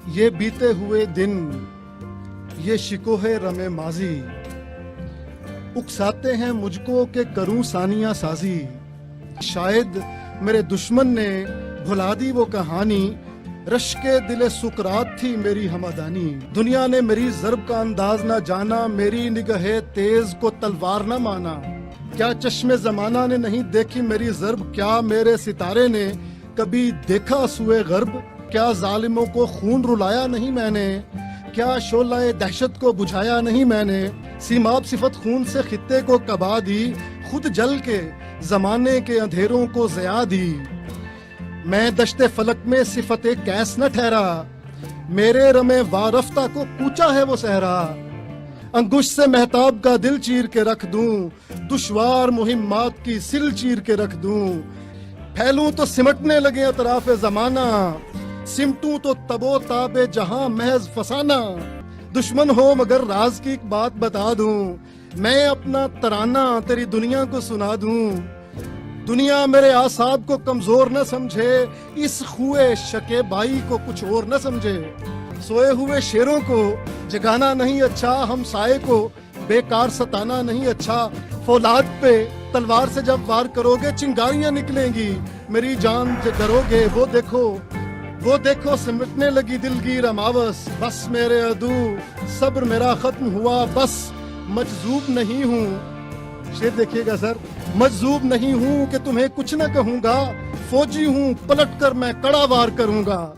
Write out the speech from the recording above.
یہ بیتے ہوئے دن، یہ شکوہ رمے ماضی، اکساتے ہیں مجھ کو کہ کروں ثانیہ سازی۔ شاید میرے دشمن نے بھلا دی وہ کہانی، رشک دل سکرات تھی میری ہمدانی۔ دنیا نے میری ضرب کا انداز نہ جانا، میری نگہ تیز کو تلوار نہ مانا۔ کیا چشم زمانہ نے نہیں دیکھی میری ضرب، کیا میرے ستارے نے کبھی دیکھا سوئے غرب؟ کیا ظالموں کو خون رلایا نہیں میں نے، کیا شعلہ دہشت کو بجھایا نہیں میں نے؟ سیماب صفت خون سے خطے کو کبا دی، خود جل کے زمانے کے اندھیروں کو ضیا دی۔ میں دشت فلک میں صفت کیس نہ ٹھہرا، میرے رمے وارفتہ کو کوچا ہے وہ صحرا۔ انگشت سے مہتاب کا دل چیر کے رکھ دوں، دشوار مہمات کی سل چیر کے رکھ دوں۔ پھیلوں تو سمٹنے لگے اطراف زمانہ، سمٹوں تو تب و تاب جہاں محض فسانہ۔ دشمن ہو مگر راز کی ایک بات بتا دوں، میں اپنا ترانہ تیری دنیا کو سنا دوں۔ دنیا میرے اعصاب کو کمزور نہ سمجھے، اس خوئے شکیبائی کو کچھ اور نہ سمجھے۔ سوئے ہوئے شیروں کو جگانا نہیں اچھا، ہم سائے کو بیکار ستانا نہیں اچھا۔ فولاد پہ تلوار سے جب وار کرو گے چنگاریاں نکلیں گی، میری جان سے ڈرو گے۔ وہ دیکھو سمٹنے لگی دلگیر اماوس، بس میرے عدو صبر میرا ختم ہوا بس، مجذوب نہیں ہوں۔ شعر دیکھیے گا سر، مجذوب نہیں ہوں کہ تمہیں کچھ نہ کہوں گا، فوجی ہوں پلٹ کر میں کڑا وار کروں گا۔